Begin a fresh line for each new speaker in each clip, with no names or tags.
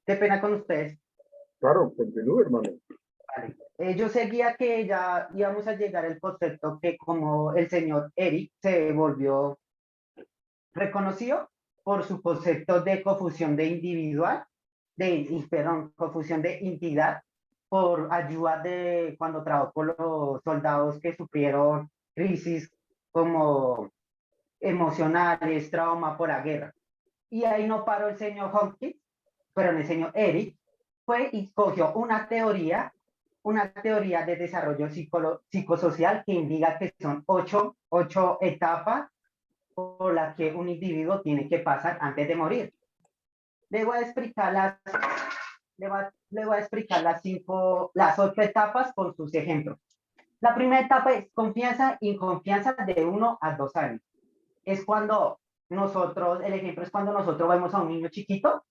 Qué pena con ustedes.
Claro, continúe, hermano.
Vale. Yo seguía que ya íbamos a llegar al concepto que como el señor Eric se volvió reconocido por su concepto de confusión de individual, perdón, confusión de entidad, por ayuda de cuando trabajó con los soldados que sufrieron crisis como emocionales, trauma por la guerra. Y ahí no paró el señor Hopkins, pero el señor Eric fue y cogió una teoría de desarrollo psicosocial que indica que son ocho etapas por las que un individuo tiene que pasar antes de morir. Le voy a explicar le voy a explicar las 8 etapas con sus ejemplos. La primera etapa es confianza y confianza de 1 a 2 años. Es cuando nosotros, el ejemplo es cuando nosotros vemos a un niño chiquito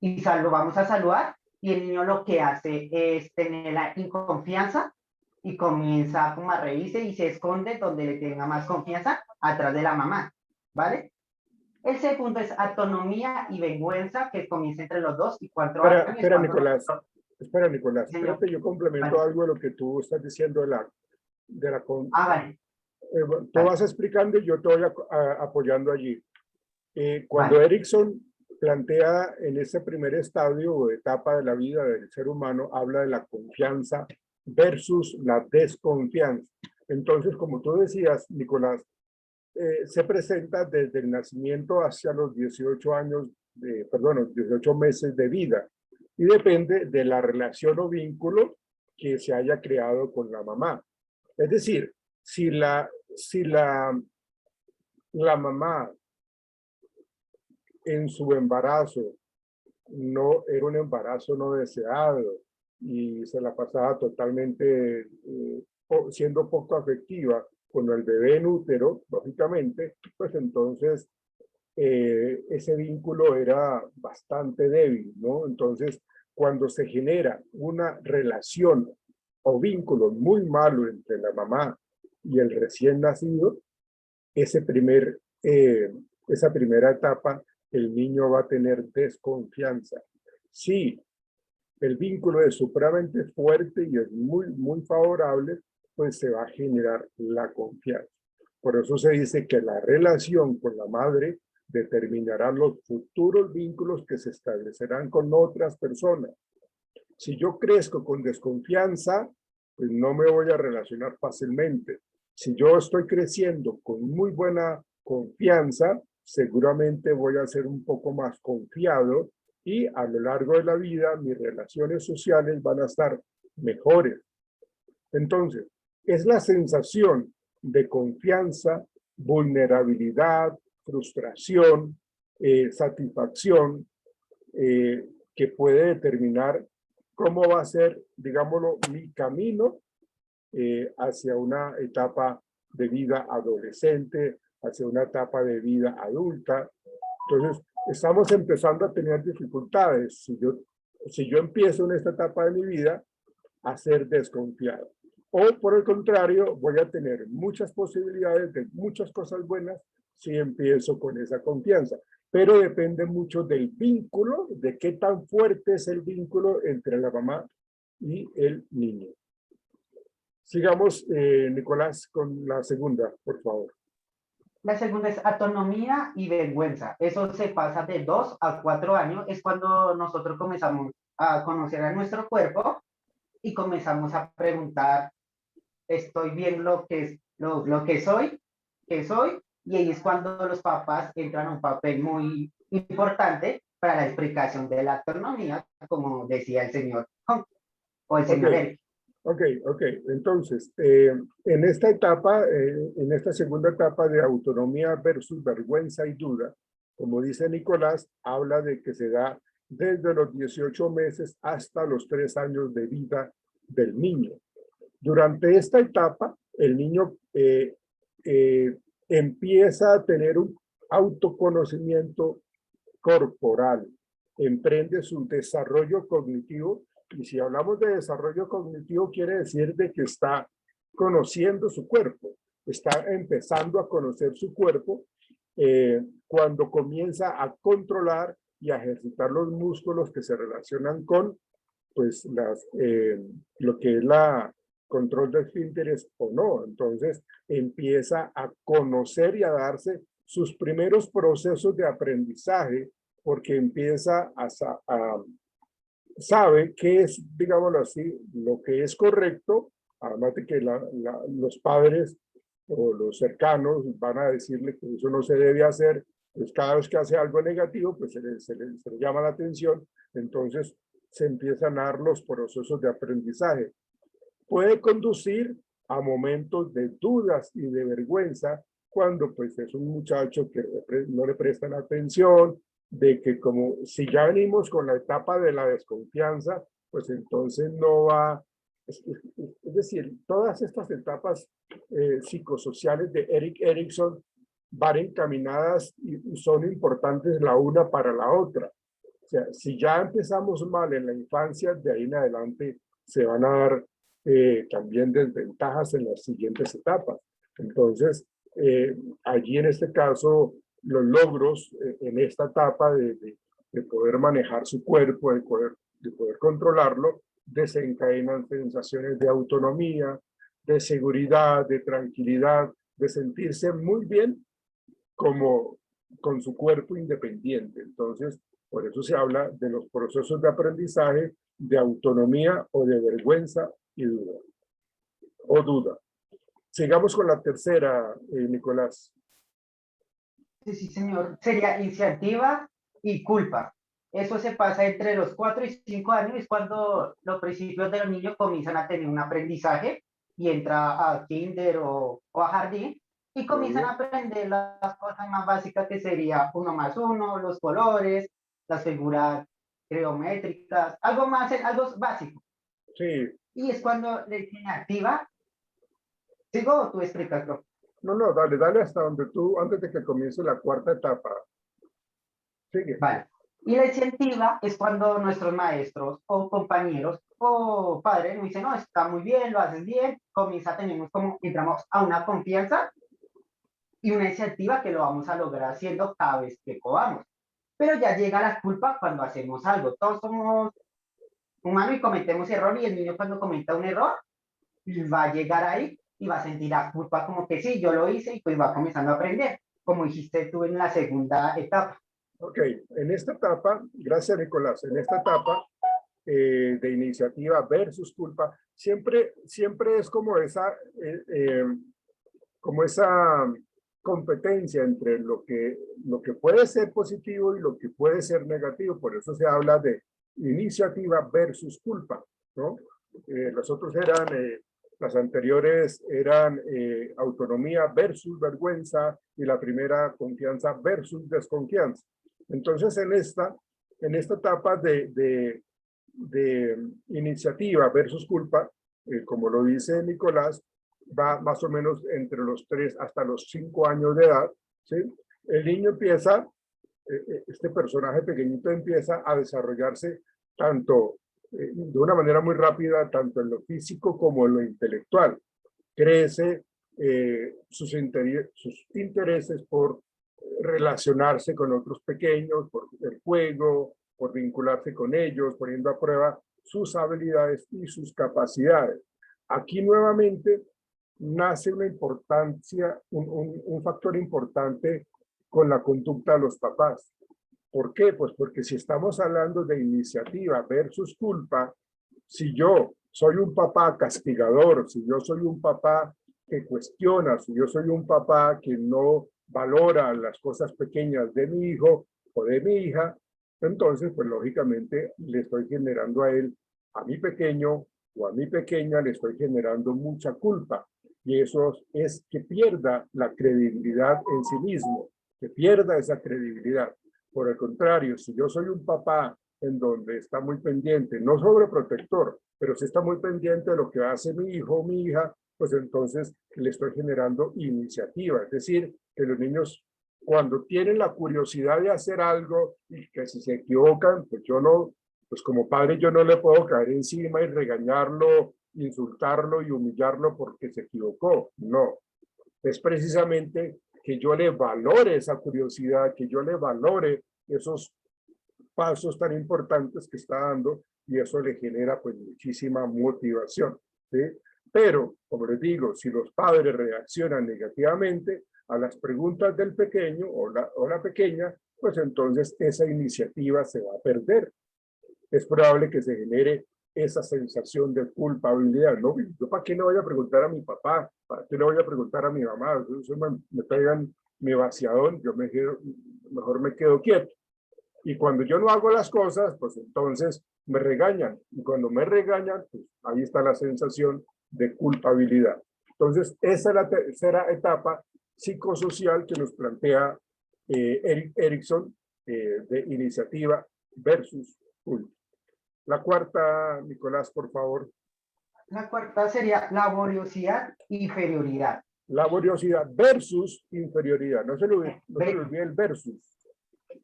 y lo vamos a saludar y el niño lo que hace es tener la inconfianza y comienza como a reírse y se esconde donde le tenga más confianza atrás de la mamá, ¿vale? El segundo es autonomía y vergüenza, que comienza entre los 2 y 4 años.
Espera, Nicolás. Espera, Nicolás.
Señor.
Espérate, yo complemento
Vale.
algo de lo que tú estás diciendo
Vale.
Tú
Vale.
vas explicando y yo te voy apoyando allí. Cuando
Vale.
Erickson plantea en ese primer estadio o etapa de la vida del ser humano, habla de la confianza versus la desconfianza. Entonces, como tú decías, Nicolás, se presenta desde el nacimiento hacia los 18 años, los 18 meses de vida, y depende de la relación o vínculo que se haya creado con la mamá. Es decir, si la mamá en su embarazo no era un embarazo no deseado y se la pasaba totalmente siendo poco afectiva con el bebé en útero, lógicamente, pues entonces ese vínculo era bastante débil, ¿no? Entonces, cuando se genera una relación o vínculo muy malo entre la mamá y el recién nacido, esa primera etapa, el niño va a tener desconfianza. Si el vínculo es supremamente fuerte y es muy, muy favorable, pues se va a generar la confianza. Por eso se dice que la relación con la madre determinará los futuros vínculos que se establecerán con otras personas. Si yo crezco con desconfianza, pues no me voy a relacionar fácilmente. Si yo estoy creciendo con muy buena confianza, seguramente voy a ser un poco más confiado y a lo largo de la vida mis relaciones sociales van a estar mejores. Entonces, es la sensación de confianza, vulnerabilidad, frustración, satisfacción, que puede determinar cómo va a ser, digámoslo, mi camino hacia una etapa de vida adolescente, hacia una etapa de vida adulta. Entonces, estamos empezando a tener dificultades. Si yo empiezo en esta etapa de mi vida a ser desconfiado. O por el contrario, voy a tener muchas posibilidades de muchas cosas buenas si empiezo con esa confianza. Pero depende mucho del vínculo, de qué tan fuerte es el vínculo entre la mamá y el niño. Sigamos, Nicolás, con la segunda, por favor.
La segunda es autonomía y vergüenza. Eso se pasa de 2 a 4 años. Es cuando nosotros comenzamos a conocer a nuestro cuerpo y comenzamos a preguntar, ¿estoy bien lo que soy? ¿Qué soy? Y ahí es cuando los papás entran a un papel muy importante para la explicación de la autonomía, como decía el señor Hong, o el señor Eric.
Ok. Entonces, en esta etapa, en esta segunda etapa de autonomía versus vergüenza y duda, como dice Nicolás, habla de que se da desde los 18 meses hasta los 3 años de vida del niño. Durante esta etapa, el niño empieza a tener un autoconocimiento corporal, emprende su desarrollo cognitivo. Y si hablamos de desarrollo cognitivo, quiere decir de que está conociendo su cuerpo, está empezando a conocer su cuerpo cuando comienza a controlar y a ejercitar los músculos que se relacionan con pues lo que es la control de esfínteres o no. Entonces empieza a conocer y a darse sus primeros procesos de aprendizaje, porque empieza sabe qué es, digámoslo así, lo que es correcto, además de que los padres o los cercanos van a decirle que eso no se debe hacer, pues cada vez que hace algo negativo, pues se le llama la atención, entonces se empiezan a dar los procesos de aprendizaje. Puede conducir a momentos de dudas y de vergüenza cuando pues es un muchacho que no le prestan atención, de que como si ya venimos con la etapa de la desconfianza, pues entonces no va, es decir, todas estas etapas psicosociales de Erik Erikson van encaminadas y son importantes la una para la otra. O sea, si ya empezamos mal en la infancia, de ahí en adelante se van a dar también desventajas en las siguientes etapas. Entonces, allí en este caso, los logros en esta etapa de poder manejar su cuerpo, de poder controlarlo, desencadenan sensaciones de autonomía, de seguridad, de tranquilidad, de sentirse muy bien como con su cuerpo independiente. Entonces, por eso se habla de los procesos de aprendizaje, de autonomía o de vergüenza y duda. O duda. Sigamos con la tercera, Nicolás.
Sí, sí, señor. Sería iniciativa y culpa. Eso se pasa entre los 4 y 5 años, es cuando los principios de los niños comienzan a tener un aprendizaje y entra a kinder o a jardín y comienzan a aprender las cosas más básicas que sería 1 más 1, los colores, las figuras geométricas, algo más, algo básico.
Sí.
Y es cuando le tiene activa. ¿Sigo o tú explícalo?
No, dale hasta donde tú, antes de que comience la cuarta etapa. Sigue.
Vale. Y la incentiva es cuando nuestros maestros o compañeros o padres nos dicen, no, está muy bien, lo haces bien, comienza, tenemos como, entramos a una confianza y una iniciativa que lo vamos a lograr haciendo cada vez que podamos. Pero ya llega la culpa cuando hacemos algo. Todos somos humanos y cometemos error y el niño cuando cometa un error va a llegar ahí y va a sentir la culpa como que sí, yo lo hice y pues va comenzando a aprender, como dijiste tú en la segunda etapa.
Ok, en esta etapa, gracias Nicolás, en esta etapa de iniciativa versus culpa, siempre es como esa competencia entre lo que puede ser positivo y lo que puede ser negativo. Por eso se habla de iniciativa versus culpa, ¿no? Las anteriores eran autonomía versus vergüenza y la primera confianza versus desconfianza. Entonces, en esta etapa de iniciativa versus culpa, como lo dice Nicolás, va más o menos entre los 3 hasta los 5 años de edad, ¿sí? El niño empieza, este personaje pequeñito empieza a desarrollarse tanto de una manera muy rápida, tanto en lo físico como en lo intelectual. Crece sus intereses por relacionarse con otros pequeños, por el juego, por vincularse con ellos, poniendo a prueba sus habilidades y sus capacidades. Aquí nuevamente nace una importancia, un factor importante con la conducta de los papás. ¿Por qué? Pues porque si estamos hablando de iniciativa versus culpa, si yo soy un papá castigador, si yo soy un papá que cuestiona, si yo soy un papá que no valora las cosas pequeñas de mi hijo o de mi hija, entonces pues lógicamente le estoy generando a él, a mi pequeño o a mi pequeña, le estoy generando mucha culpa. Y eso es que pierda la credibilidad en sí mismo, que pierda esa credibilidad. Por el contrario, si yo soy un papá en donde está muy pendiente, no sobreprotector, pero sí está muy pendiente de lo que hace mi hijo o mi hija, pues entonces le estoy generando iniciativa. Es decir, que los niños cuando tienen la curiosidad de hacer algo y que si se equivocan, pues yo no, pues como padre yo no le puedo caer encima y regañarlo, insultarlo y humillarlo porque se equivocó. No, es precisamente que yo le valore esa curiosidad, que yo le valore esos pasos tan importantes que está dando y eso le genera pues muchísima motivación, ¿sí? Pero, como les digo, si los padres reaccionan negativamente a las preguntas del pequeño o la pequeña, pues entonces esa iniciativa se va a perder. Es probable que se genere esa sensación de culpabilidad, ¿no? ¿Yo para qué le voy a preguntar a mi papá? ¿Para qué le voy a preguntar a mi mamá? Eso me pegan mi vaciadón, mejor me quedo quieto. Y cuando yo no hago las cosas, pues entonces me regañan. Y cuando me regañan, pues ahí está la sensación de culpabilidad. Entonces, esa es la tercera etapa psicosocial que nos plantea Erikson, de iniciativa versus culpa. La cuarta, Nicolás, por favor.
La cuarta sería laboriosidad y inferioridad.
Laboriosidad versus inferioridad. No se le olvide el versus.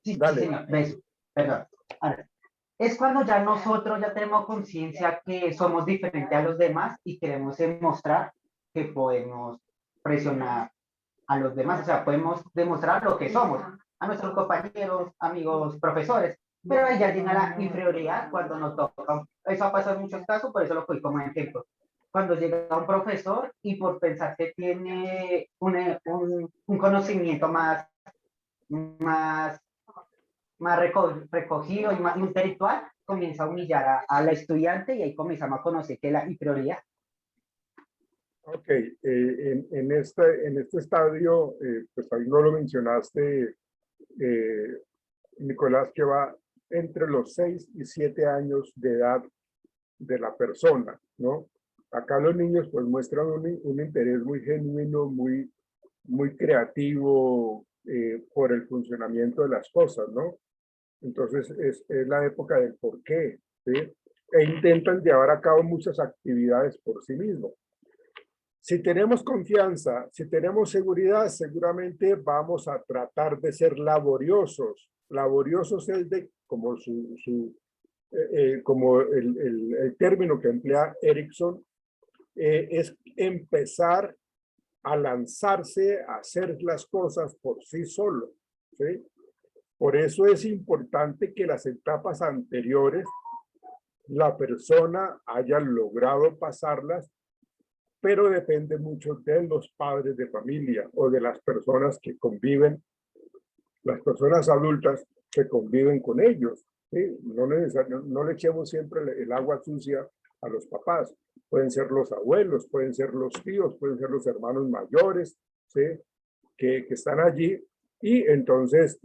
Sí,
Dale.
sí, señor. Perdón. A ver, es cuando ya nosotros ya tenemos conciencia que somos diferentes a los demás y queremos demostrar que podemos presionar a los demás, o sea, podemos demostrar lo que somos a nuestros compañeros, amigos, profesores, pero ahí ya llega la inferioridad cuando nos toca. Eso ha pasado en muchos casos, por eso lo fui como ejemplo. Cuando llega un profesor y por pensar que tiene un conocimiento más recogido y intelectual, comienza a humillar a la estudiante y ahí comenzamos a conocer que la inferioridad.
Ok, en este estadio, pues ahí no lo mencionaste, Nicolás, que va entre los 6 y 7 años de edad de la persona, ¿no? Acá los niños pues muestran un interés muy genuino, muy creativo por el funcionamiento de las cosas, ¿no? Entonces es la época del por qué, ¿sí? E intentan llevar a cabo muchas actividades por sí mismos. Si tenemos confianza, si tenemos seguridad, seguramente vamos a tratar de ser laboriosos. Laboriosos es como como el término que emplea Erikson, es empezar a lanzarse a hacer las cosas por sí solo, ¿sí? Por eso es importante que las etapas anteriores la persona haya logrado pasarlas, pero depende mucho de los padres de familia o de las personas que conviven, las personas adultas que conviven con ellos, ¿sí? No le echemos siempre el agua sucia a los papás. Pueden ser los abuelos, pueden ser los tíos, pueden ser los hermanos mayores, ¿sí? que están allí y entonces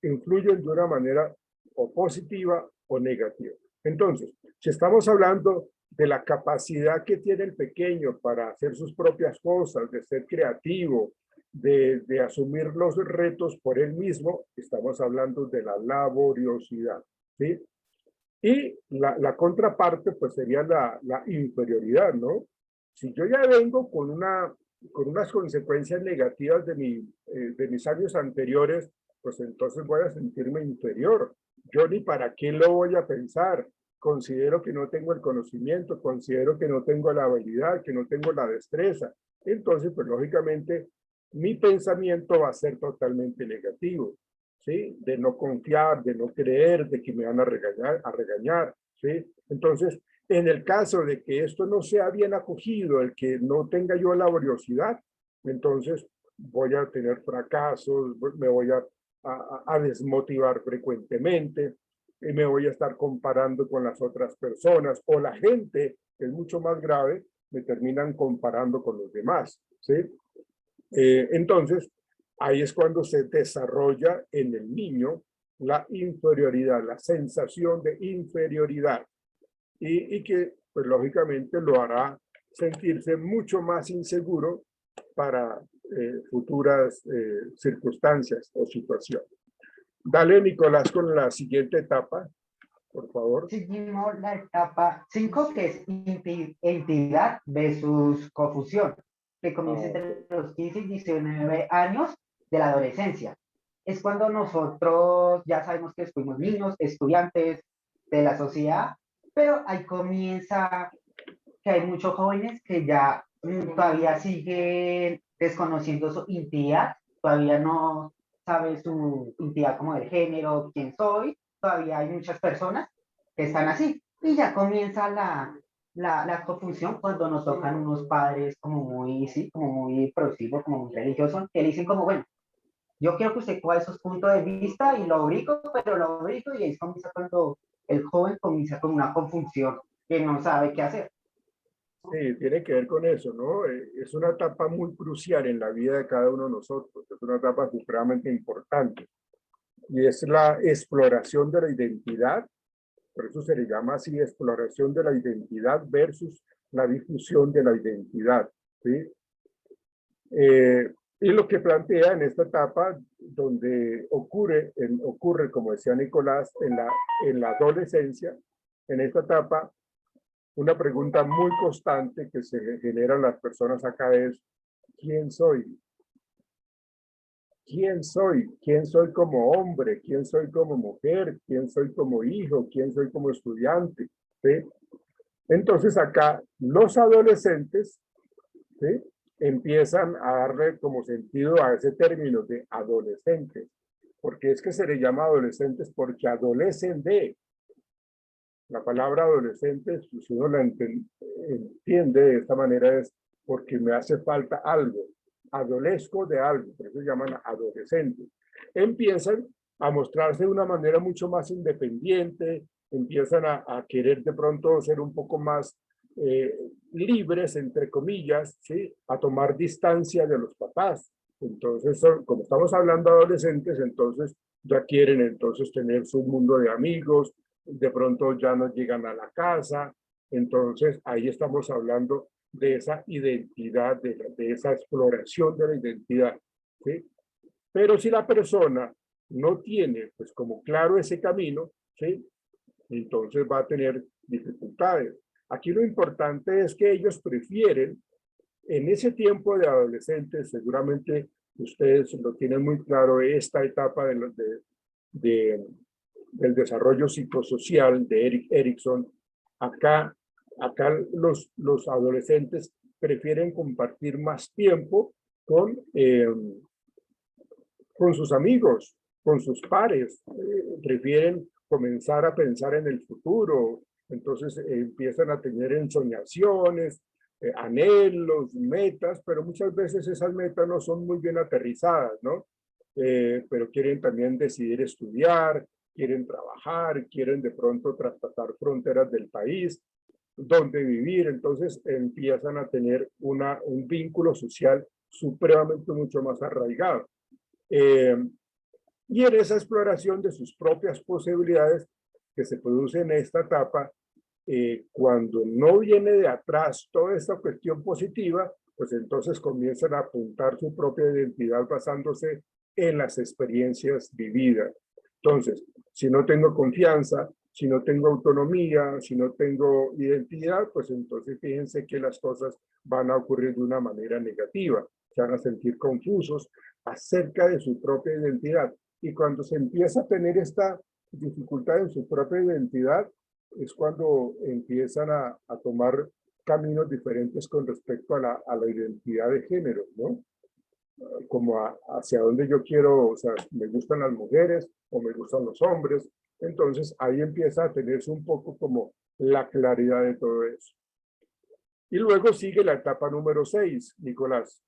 influyen de una manera o positiva o negativa. Entonces, si estamos hablando de la capacidad que tiene el pequeño para hacer sus propias cosas, de ser creativo, de asumir los retos por él mismo, estamos hablando de la laboriosidad, ¿sí? Y la contraparte, pues sería la inferioridad, ¿no? Si yo ya vengo con unas consecuencias negativas de mis años anteriores, pues entonces voy a sentirme inferior. Yo ni para qué lo voy a pensar. Considero que no tengo el conocimiento, considero que no tengo la habilidad, que no tengo la destreza. Entonces, pues lógicamente, mi pensamiento va a ser totalmente negativo, ¿sí? De no confiar, de no creer, de que me van a regañar, ¿sí? Entonces, en el caso de que esto no sea bien acogido, el que no tenga yo laboriosidad, entonces voy a tener fracasos, me voy a desmotivar frecuentemente, y me voy a estar comparando con las otras personas, o la gente, que es mucho más grave, me terminan comparando con los demás, ¿sí? Entonces, ahí es cuando se desarrolla en el niño la inferioridad, la sensación de inferioridad, y que pues lógicamente lo hará sentirse mucho más inseguro para futuras circunstancias o situaciones. Dale, Nicolás, con la siguiente etapa, por favor.
Seguimos la etapa 5, que es entidad versus confusión, que comienza entre los 15 y 19 años de la adolescencia. Es cuando nosotros ya sabemos que fuimos niños, estudiantes de la sociedad, pero ahí comienza que hay muchos jóvenes que ya todavía siguen desconociendo su identidad, todavía no sabe su identidad como el género, quién soy, todavía hay muchas personas que están así. Y ya comienza la confusión cuando nos tocan unos padres como muy, sí, como muy progresivos, como muy religiosos, que dicen como, bueno, yo quiero que usted coja esos puntos de vista y lo obligo, pero lo obligo y ahí comienza cuando el joven comienza con una confusión que no sabe qué hacer.
Sí, tiene que ver con eso, ¿no? Es una etapa muy crucial en la vida de cada uno de nosotros, es una etapa supremamente importante y es la exploración de la identidad, por eso se le llama así, exploración de la identidad versus la difusión de la identidad, ¿sí? Y lo que plantea en esta etapa, donde ocurre, como decía Nicolás, en la adolescencia, en esta etapa, una pregunta muy constante que se generan las personas acá es, ¿quién soy? ¿Quién soy? ¿Quién soy como hombre? ¿Quién soy como mujer? ¿Quién soy como hijo? ¿Quién soy como estudiante? ¿Sí? Entonces acá los adolescentes, ¿sí?, empiezan a darle como sentido a ese término de adolescentes. Porque es que se le llama adolescentes porque adolecen de. La palabra adolescente, si uno la entiende de esta manera, es porque me hace falta algo. Adolezco de algo, por eso se llaman adolescentes. Empiezan a mostrarse de una manera mucho más independiente, empiezan a querer de pronto ser un poco más libres, entre comillas, ¿sí?, a tomar distancia de los papás. Entonces, como estamos hablando de adolescentes, entonces ya quieren entonces tener su mundo de amigos, de pronto ya no llegan a la casa, entonces ahí estamos hablando de esa identidad, de esa exploración de la identidad, ¿sí? Pero si la persona no tiene, pues como claro ese camino, ¿sí?, entonces va a tener dificultades. Aquí lo importante es que ellos prefieren, en ese tiempo de adolescentes, seguramente ustedes lo tienen muy claro, esta etapa de del desarrollo psicosocial de Erik Erikson, acá los adolescentes prefieren compartir más tiempo con sus amigos, con sus pares, prefieren comenzar a pensar en el futuro, entonces empiezan a tener ensoñaciones, anhelos, metas, pero muchas veces esas metas no son muy bien aterrizadas, ¿no? Pero quieren también decidir estudiar, quieren trabajar, quieren de pronto traspasar fronteras del país, donde vivir, entonces empiezan a tener un vínculo social supremamente mucho más arraigado. Y en esa exploración de sus propias posibilidades que se produce en esta etapa, cuando no viene de atrás toda esta cuestión positiva, pues entonces comienzan a apuntar su propia identidad basándose en las experiencias vividas. Entonces, si no tengo confianza, si no tengo autonomía, si no tengo identidad, pues entonces fíjense que las cosas van a ocurrir de una manera negativa. Se van a sentir confusos acerca de su propia identidad. Y cuando se empieza a tener esta dificultad en su propia identidad, es cuando empiezan a tomar caminos diferentes con respecto a la identidad de género, ¿no? Como hacia dónde yo quiero, o sea, me gustan las mujeres o me gustan los hombres. Entonces ahí empieza a tenerse un poco como la claridad de todo eso. Y luego sigue la etapa número 6, Nicolás.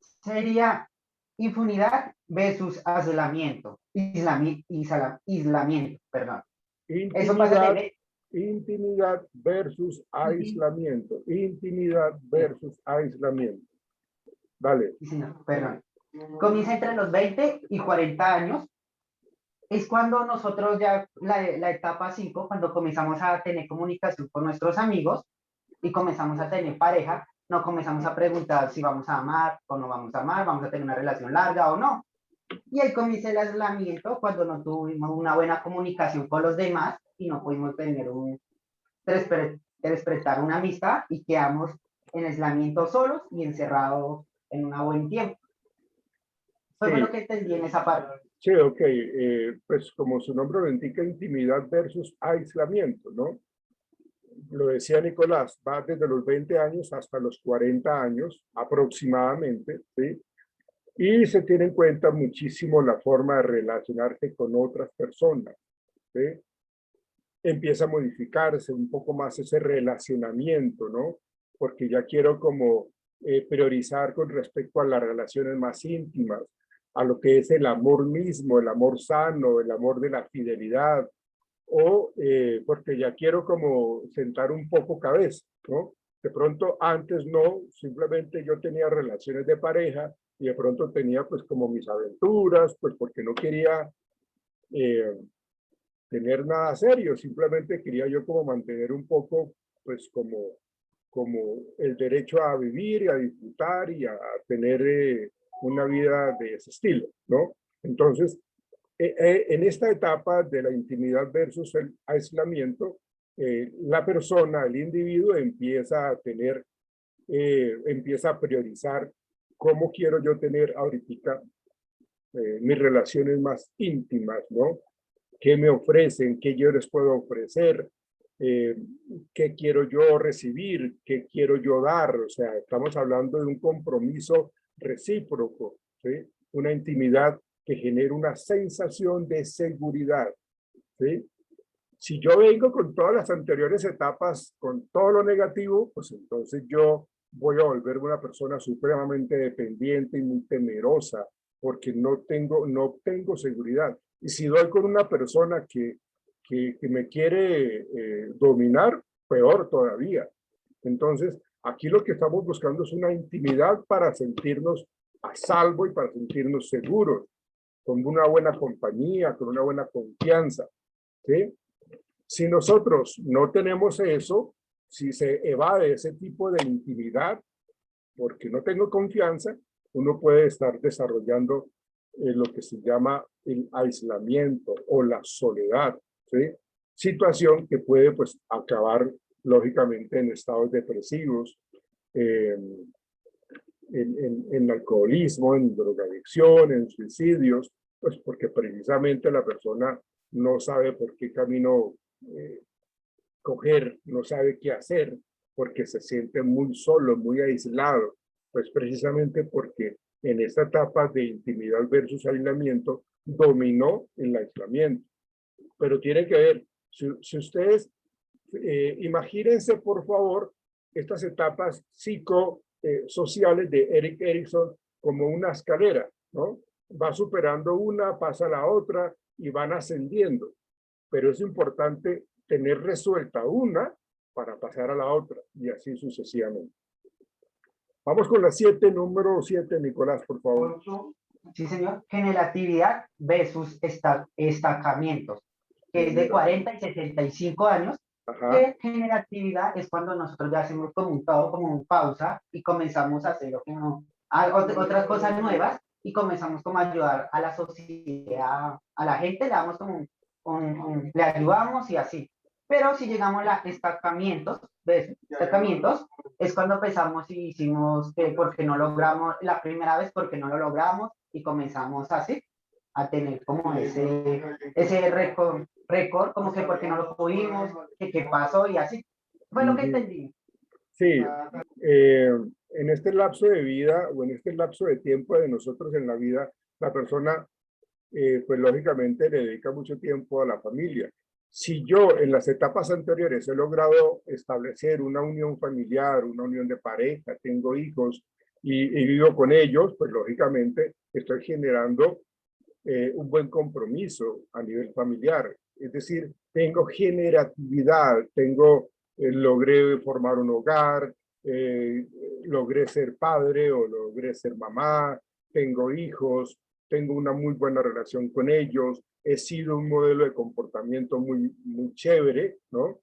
Sería impunidad versus aislamiento, aislamiento, perdón. Eso pasa
Intimidad,
de...
intimidad versus aislamiento. Intimidad versus aislamiento. Vale.
Sí, no, perdón. Comienza entre los 20 y 40 años. Es cuando nosotros ya, la etapa 5, cuando comenzamos a tener comunicación con nuestros amigos y comenzamos a tener pareja, no comenzamos a preguntar si vamos a amar o no vamos a amar, vamos a tener una relación larga o no. Y ahí comienza el aislamiento cuando no tuvimos una buena comunicación con los demás y no pudimos tener despertar una amistad y quedamos en aislamiento solos y encerrados en un buen tiempo. Fue lo
Sí,
que entendí en esa parte.
sí, ok. Pues como su nombre lo indica, intimidad versus aislamiento, ¿no? Lo decía Nicolás, va desde los 20 años hasta los 40 años aproximadamente, ¿sí? Y se tiene en cuenta muchísimo la forma de relacionarse con otras personas, ¿sí? Empieza a modificarse un poco más ese relacionamiento, ¿no? Porque ya quiero como priorizar con respecto a las relaciones más íntimas, a lo que es el amor mismo, el amor sano, el amor de la fidelidad, o porque ya quiero como sentar un poco cabeza, ¿no? De pronto antes no, simplemente yo tenía relaciones de pareja y de pronto tenía pues como mis aventuras, pues porque no quería eh, tener nada serio, simplemente quería yo como mantener un poco pues como el derecho a vivir y a disfrutar y a tener una vida de ese estilo, ¿no? Entonces, en esta etapa de la intimidad versus el aislamiento, la persona, el individuo empieza a tener, empieza a priorizar cómo quiero yo tener ahorita mis relaciones más íntimas, ¿no? ¿Qué me ofrecen? ¿Qué yo les puedo ofrecer? Eh, ¿Qué quiero yo recibir? ¿Qué quiero yo dar? O sea, estamos hablando de un compromiso recíproco, ¿sí? Una intimidad que genera una sensación de seguridad, ¿sí? Si yo vengo con todas las anteriores etapas, con todo lo negativo, pues entonces yo voy a volverme una persona supremamente dependiente y muy temerosa, porque no tengo seguridad. Y si doy con una persona que me quiere dominar, peor todavía. Entonces, aquí lo que estamos buscando es una intimidad para sentirnos a salvo y para sentirnos seguros, con una buena compañía, con una buena confianza, ¿sí? Si nosotros no tenemos eso, si se evade ese tipo de intimidad, porque no tengo confianza, uno puede estar desarrollando lo que se llama el aislamiento o la soledad, ¿sí? Situación que puede pues acabar lógicamente en estados depresivos, eh, en alcoholismo, en drogadicción, en suicidios, pues porque precisamente la persona no sabe por qué camino coger, no sabe qué hacer, porque se siente muy solo, muy aislado, pues precisamente porque en esta etapa de intimidad versus aislamiento dominó el aislamiento. Pero tiene que ver, si ustedes imagínense por favor estas etapas psicosociales de Erik Erikson como una escalera, ¿no? Va superando una, pasa a la otra y van ascendiendo, pero es importante tener resuelta una para pasar a la otra y así sucesivamente. Vamos con la 7, número 7, Nicolás, por favor.
Sí, señor. Generatividad versus estancamientos, que es de 40 y 65 años.
Ajá.
Que generatividad es cuando nosotros ya hacemos como un todo, como un pausa y comenzamos a hacer otras cosas nuevas y comenzamos como a ayudar a la sociedad, a la gente, le damos como le ayudamos y así. Pero si llegamos a estancamientos, ¿ves? Estancamientos es cuando empezamos y hicimos que porque no logramos la primera vez, porque no lo logramos y comenzamos así a tener como ese récord, como que porque no lo pudimos, que qué pasó y así. Fue lo que entendí.
Sí, en este lapso de vida o en este lapso de tiempo de nosotros en la vida, la persona pues lógicamente le dedica mucho tiempo a la familia. Si yo en las etapas anteriores he logrado establecer una unión familiar, una unión de pareja, tengo hijos y vivo con ellos, pues lógicamente estoy generando un buen compromiso a nivel familiar. Es decir, tengo generatividad, logré formar un hogar, logré ser padre o logré ser mamá, tengo hijos, tengo una muy buena relación con ellos, he sido un modelo de comportamiento muy chévere, ¿no?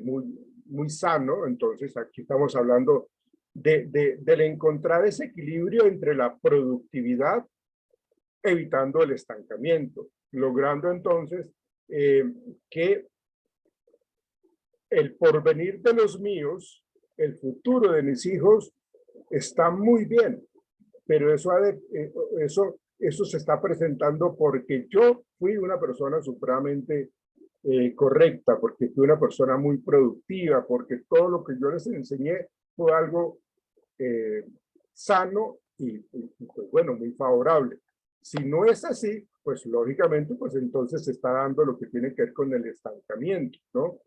Muy, muy sano. Entonces aquí estamos hablando del encontrar ese equilibrio entre la productividad evitando el estancamiento, logrando entonces que el porvenir de los míos, el futuro de mis hijos, está muy bien, pero eso se está presentando porque yo fui una persona supremamente correcta, porque fui una persona muy productiva, porque todo lo que yo les enseñé fue algo sano y pues bueno, muy favorable. Si no es así, pues lógicamente, pues entonces se está dando lo que tiene que ver con el estancamiento, ¿no?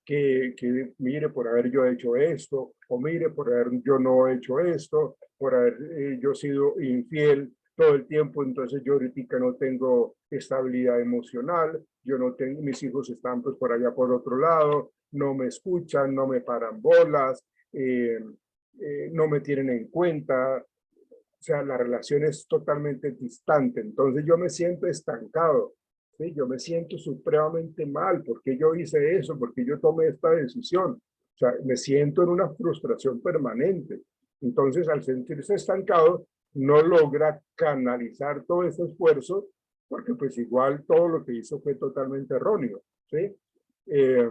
Que mire, por haber yo hecho esto, o mire, por haber yo no hecho esto, por haber yo sido infiel todo el tiempo, entonces yo ahorita no tengo estabilidad emocional, yo no tengo, mis hijos están pues por allá por otro lado, no me escuchan, no me paran bolas, no me tienen en cuenta, o sea, la relación es totalmente distante, entonces yo me siento estancado, ¿sí? Yo me siento supremamente mal, porque yo hice eso, porque yo tomé esta decisión, o sea, me siento en una frustración permanente. Entonces, al sentirse estancado, no logra canalizar todo ese esfuerzo, porque pues igual todo lo que hizo fue totalmente erróneo, ¿sí? Eh,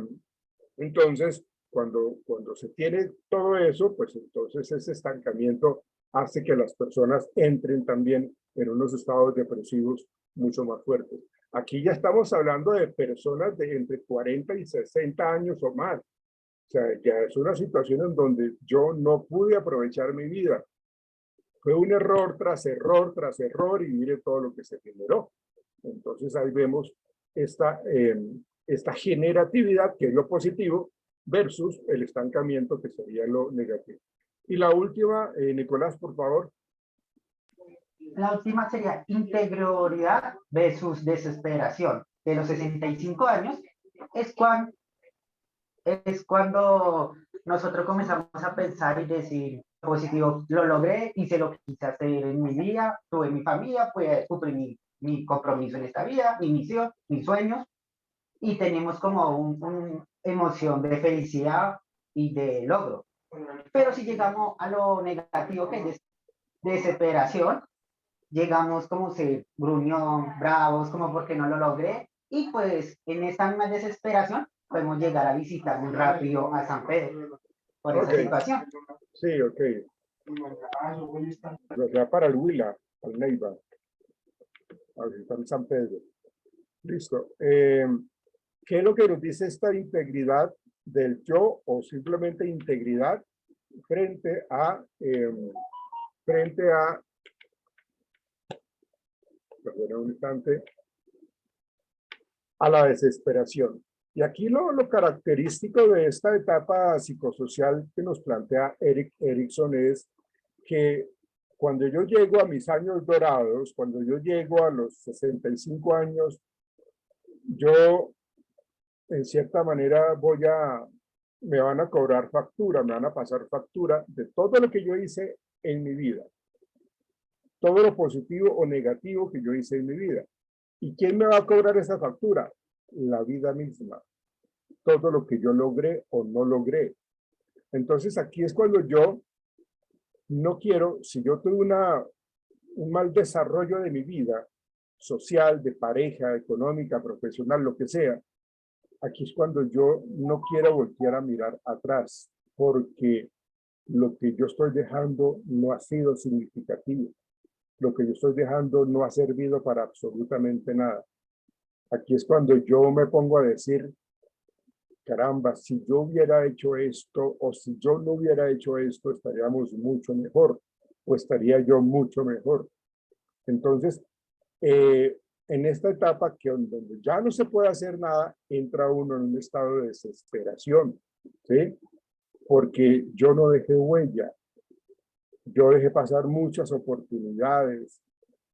entonces, cuando se tiene todo eso, pues entonces ese estancamiento hace que las personas entren también en unos estados depresivos mucho más fuertes. Aquí ya estamos hablando de personas de entre 40 y 60 años o más. O sea, ya es una situación en donde yo no pude aprovechar mi vida. Fue un error tras error y mire todo lo que se generó. Entonces ahí vemos esta generatividad, que es lo positivo, versus el estancamiento, que sería lo negativo. Y la última, Nicolás, por favor.
La última sería interioridad versus desesperación. De los 65 años es cuando nosotros comenzamos a pensar y decir positivo, lo logré, hice lo que quise hacer en mi vida, tuve mi familia, cumplí mi compromiso en esta vida, mi misión, mis sueños, y tenemos como una emoción de felicidad y de logro. Pero si llegamos a lo negativo, que es desesperación, llegamos como se gruñón, bravos, como porque no lo logré, y pues en esta misma desesperación podemos llegar a visitar muy rápido a San Pedro por esa situación.
Sí, ok. O sea, para el Huila, al Neiva, a visitar San Pedro. Listo. ¿Qué es lo que nos dice esta integridad del yo, o simplemente integridad frente a perdón un instante, a la desesperación? Y aquí lo característico de esta etapa psicosocial que nos plantea Erik Erikson es que cuando yo llego a mis años dorados, cuando yo llego a los 65 años, yo en cierta manera me van a cobrar factura, me van a pasar factura de todo lo que yo hice en mi vida, todo lo positivo o negativo que yo hice en mi vida. ¿Y quién me va a cobrar esa factura? La vida misma, todo lo que yo logré o no logré. Entonces aquí es cuando yo no quiero, si yo tuve un mal desarrollo de mi vida, social, de pareja, económica, profesional, lo que sea, aquí es cuando yo no quiero voltear a mirar atrás, porque lo que yo estoy dejando no ha sido significativo. Lo que yo estoy dejando no ha servido para absolutamente nada. Aquí es cuando yo me pongo a decir, caramba, si yo hubiera hecho esto o si yo no hubiera hecho esto, estaríamos mucho mejor o estaría yo mucho mejor. Entonces, en esta etapa donde ya no se puede hacer nada, entra uno en un estado de desesperación, ¿sí? Porque yo no dejé huella, yo dejé pasar muchas oportunidades,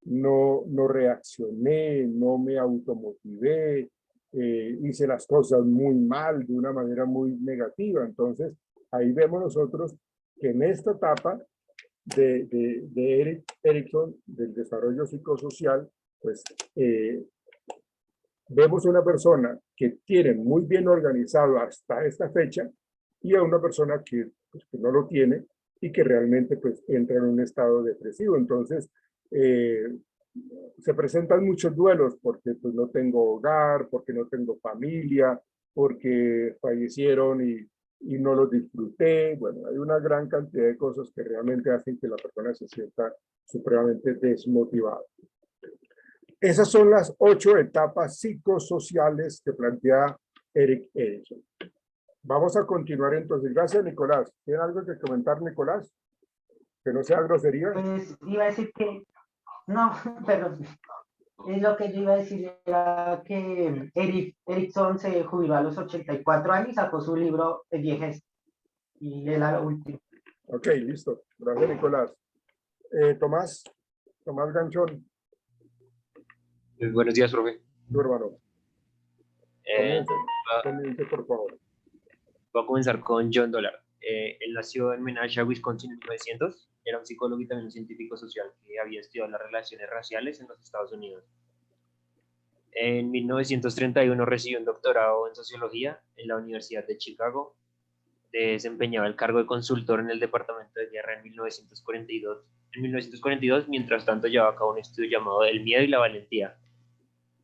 no reaccioné, no me automotivé, hice las cosas muy mal, de una manera muy negativa. Entonces, ahí vemos nosotros que en esta etapa de Erik Erikson, del desarrollo psicosocial, pues vemos una persona que tiene muy bien organizado hasta esta fecha y a una persona pues, que no lo tiene y que realmente pues entra en un estado depresivo. Entonces, se presentan muchos duelos porque pues no tengo hogar, porque no tengo familia, porque fallecieron y no los disfruté. Bueno, hay una gran cantidad de cosas que realmente hacen que la persona se sienta supremamente desmotivada. Esas son las 8 etapas psicosociales que plantea Erik Erikson. Vamos a continuar entonces. Gracias, Nicolás. ¿Tiene algo que comentar, Nicolás? Que no sea grosería.
Pues iba a decir que No, pero lo que yo iba a decir era que Erickson se jubiló a los 84 años y sacó su libro de viejez. Y él era lo último.
Ok, listo. Gracias, Nicolás. Tomás Ganchón,
Buenos días, profe.
tu hermano.
Eh,
Comience, por favor.
Voy a comenzar con John Dollar. Él nació en Menasha, Wisconsin en 1900. Era un psicólogo y también un científico social que había estudiado las relaciones raciales en los Estados Unidos. En 1931 recibió un doctorado en sociología en la Universidad de Chicago. Desempeñaba el cargo de consultor en el Departamento de Guerra en 1942. Mientras tanto, llevaba a cabo un estudio llamado El miedo y la valentía,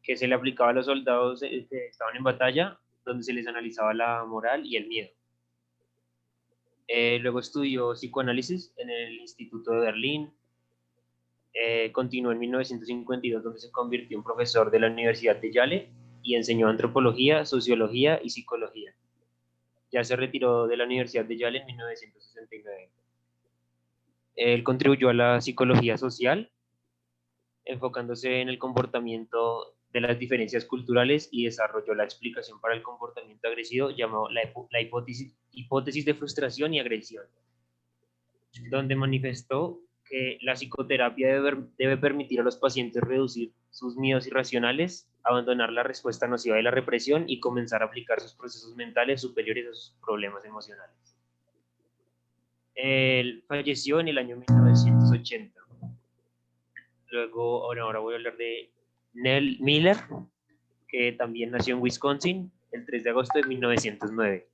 que se le aplicaba a los soldados que estaban en batalla, donde se les analizaba la moral y el miedo. Luego estudió psicoanálisis en el Instituto de Berlín. Continuó en 1952, donde se convirtió en profesor de la Universidad de Yale y enseñó antropología, sociología y psicología. Ya se retiró de la Universidad de Yale en 1969. Él contribuyó a la psicología social, enfocándose en el comportamiento de las diferencias culturales, y desarrolló la explicación para el comportamiento agresivo llamado la hipótesis de frustración y agresión, donde manifestó que la psicoterapia debe permitir a los pacientes reducir sus miedos irracionales, abandonar la respuesta nociva de la represión y comenzar a aplicar sus procesos mentales superiores a sus problemas emocionales. Él falleció en el año 1980. Luego, ahora voy a hablar de Nell Miller, que también nació en Wisconsin el 3 de agosto de 1909.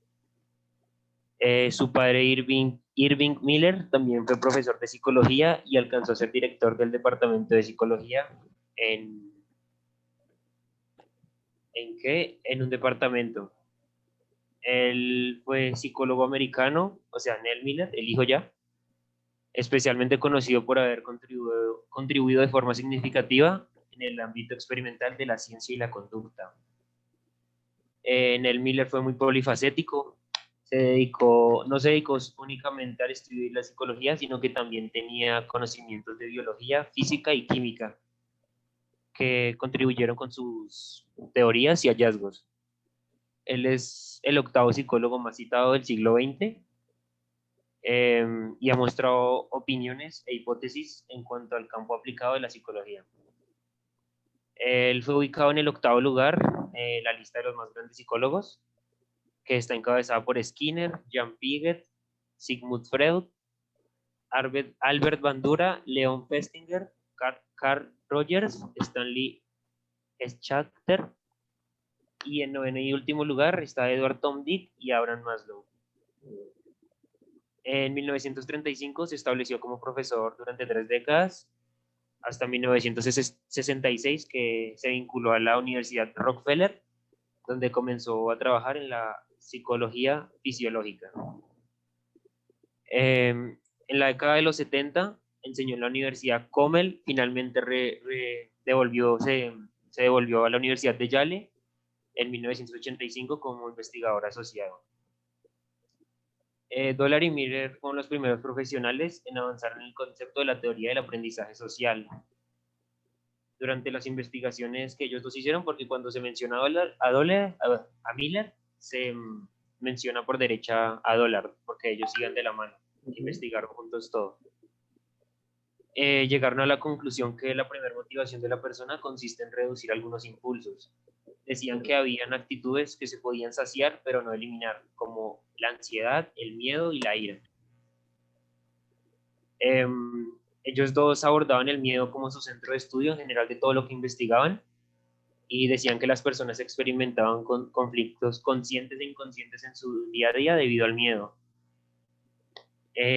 Su padre Irving Miller también fue profesor de psicología y alcanzó a ser director del departamento de psicología en un departamento. Él fue psicólogo americano, o sea, Nell Miller, el hijo ya, especialmente conocido por haber contribuido de forma significativa en el ámbito experimental de la ciencia y la conducta. Nell Miller fue muy polifacético. No se dedicó únicamente al estudio de la psicología, sino que también tenía conocimientos de biología, física y química, que contribuyeron con sus teorías y hallazgos. Él es el octavo psicólogo más citado del siglo XX, y ha mostrado opiniones e hipótesis en cuanto al campo aplicado de la psicología. Él fue ubicado en el octavo lugar en la lista de los más grandes psicólogos, que está encabezada por Skinner, Jan Piaget, Sigmund Freud, Albert Bandura, Leon Festinger, Carl Rogers, Stanley Schachter, y en noveno y último lugar está Edward Tom Dick y Abraham Maslow. En 1935 se estableció como profesor durante 3 décadas, hasta 1966, que se vinculó a la Universidad Rockefeller, donde comenzó a trabajar en la psicología fisiológica. En la década de los 70 enseñó en la Universidad Commel. Finalmente se devolvió a la Universidad de Yale en 1985 como investigador asociado. Dollar y Miller fueron los primeros profesionales en avanzar en el concepto de la teoría del aprendizaje social. Durante las investigaciones que ellos dos hicieron, porque cuando se menciona a Miller, se menciona por derecha a Dollar, porque ellos sigan de la mano, investigaron juntos todo. Llegaron a la conclusión que la primera motivación de la persona consiste en reducir algunos impulsos. Decían que habían actitudes que se podían saciar, pero no eliminar, como la ansiedad, el miedo y la ira. Ellos dos abordaban el miedo como su centro de estudio en general de todo lo que investigaban, y decían que las personas experimentaban con conflictos conscientes e inconscientes en su día a día debido al miedo.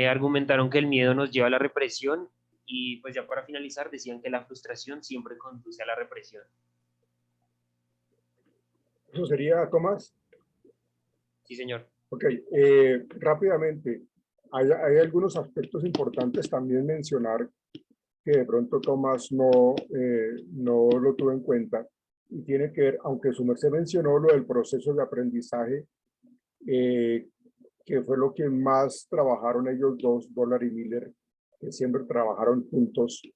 Argumentaron que el miedo nos lleva a la represión, y pues ya para finalizar decían que la frustración siempre conduce a la represión.
¿Eso sería, Tomás?
Sí, señor.
Ok, rápidamente, hay algunos aspectos importantes también mencionar que de pronto Tomás no lo tuvo en cuenta, y tiene que ver, aunque su merced mencionó lo del proceso de aprendizaje, que fue lo que más trabajaron ellos dos, Dollar y Miller, que siempre trabajaron juntos.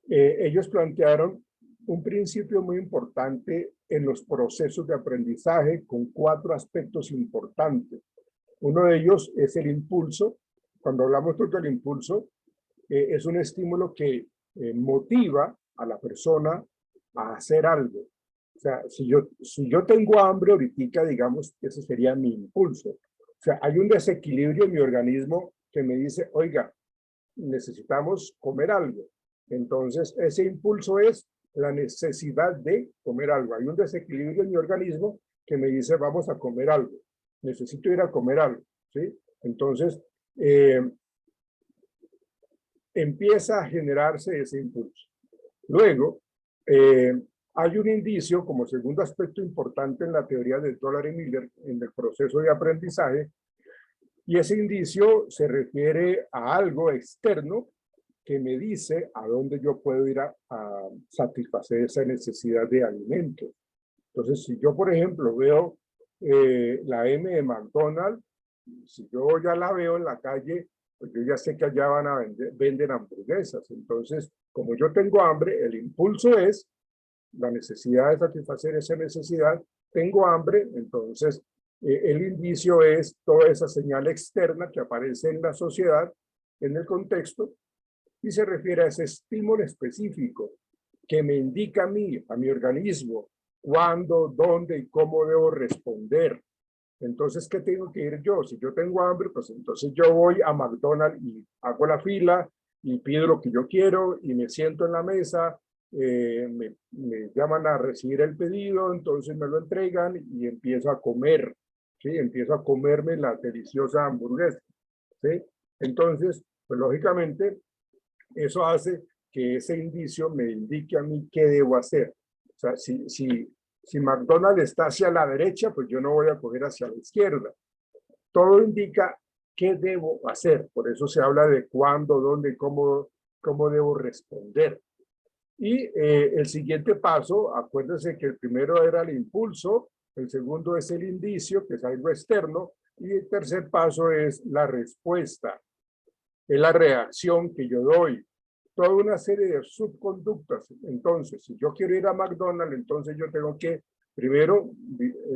ellos plantearon un principio muy importante en los procesos de aprendizaje con 4 aspectos importantes. Uno de ellos es el impulso. Cuando hablamos del impulso, es un estímulo que motiva a la persona a hacer algo. O sea, si yo tengo hambre ahorita, digamos, ese sería mi impulso. O sea, hay un desequilibrio en mi organismo que me dice, oiga, necesitamos comer algo. Entonces, ese impulso es la necesidad de comer algo. Hay un desequilibrio en mi organismo que me dice, vamos a comer algo. Necesito ir a comer algo, ¿sí? Entonces, empieza a generarse ese impulso. Luego, hay un indicio como segundo aspecto importante en la teoría de Toller y Miller en el proceso de aprendizaje, y ese indicio se refiere a algo externo que me dice a dónde yo puedo ir a satisfacer esa necesidad de alimento. Entonces, si yo, por ejemplo, veo la M de McDonald's, si yo ya la veo en la calle, pues yo ya sé que allá van a venden hamburguesas. Entonces, como yo tengo hambre, el impulso es la necesidad de satisfacer esa necesidad. Tengo hambre, entonces el indicio es toda esa señal externa que aparece en la sociedad, en el contexto, y se refiere a ese estímulo específico que me indica a mí, a mi organismo, cuándo, dónde y cómo debo responder. Entonces, ¿qué tengo que ir yo? Si yo tengo hambre, pues entonces yo voy a McDonald's y hago la fila y pido lo que yo quiero y me siento en la mesa, me llaman a recibir el pedido, entonces me lo entregan y empiezo a comer, ¿sí? Empiezo a comerme la deliciosa hamburguesa, ¿sí? Entonces, pues lógicamente, eso hace que ese indicio me indique a mí qué debo hacer. O sea, si McDonald's está hacia la derecha, pues yo no voy a coger hacia la izquierda. Todo indica qué debo hacer. Por eso se habla de cuándo, dónde, cómo debo responder. Y el siguiente paso, acuérdense que el primero era el impulso, el segundo es el indicio, que es algo externo, y el tercer paso es la respuesta, es la reacción que yo doy. Toda una serie de subconductas. Entonces, si yo quiero ir a McDonald's, entonces yo tengo que primero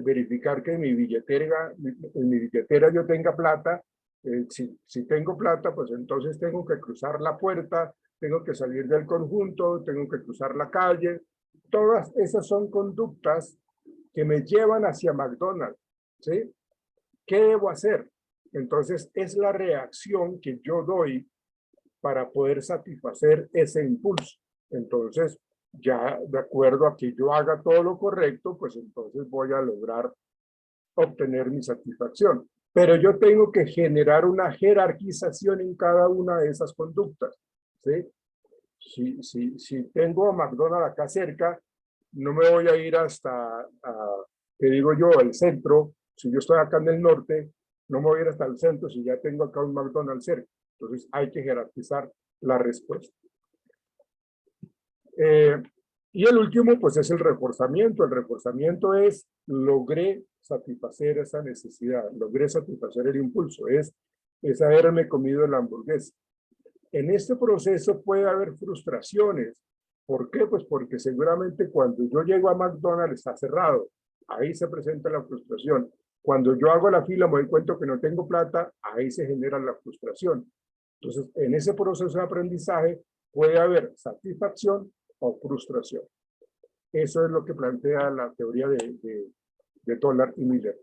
verificar que en mi billetera yo tenga plata. Si tengo plata, pues entonces tengo que cruzar la puerta, tengo que salir del conjunto, tengo que cruzar la calle. Todas esas son conductas que me llevan hacia McDonald's, ¿sí? ¿Qué debo hacer? Entonces, es la reacción que yo doy para poder satisfacer ese impulso. Entonces, ya de acuerdo a que yo haga todo lo correcto, pues entonces voy a lograr obtener mi satisfacción. Pero yo tengo que generar una jerarquización en cada una de esas conductas, ¿sí? Si tengo a McDonald's acá cerca, no me voy a ir hasta, que digo yo, el centro. Si yo estoy acá en el norte, no me voy a ir hasta el centro si ya tengo acá un McDonald's cerca. Entonces hay que jerarquizar la respuesta. Y el último, pues es el reforzamiento. El reforzamiento es logré satisfacer esa necesidad, logré satisfacer el impulso, es haberme comido la hamburguesa. En este proceso puede haber frustraciones. ¿Por qué? Pues porque seguramente cuando yo llego a McDonald's está cerrado. Ahí se presenta la frustración. Cuando yo hago la fila me doy cuenta que no tengo plata, ahí se genera la frustración. Entonces, en ese proceso de aprendizaje puede haber satisfacción o frustración. Eso es lo que plantea la teoría de Toller y Miller.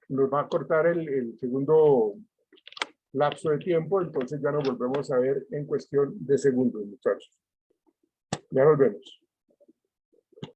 Nos va a cortar el segundo lapso de tiempo, entonces ya nos volvemos a ver en cuestión de segundos, muchachos. Ya nos vemos.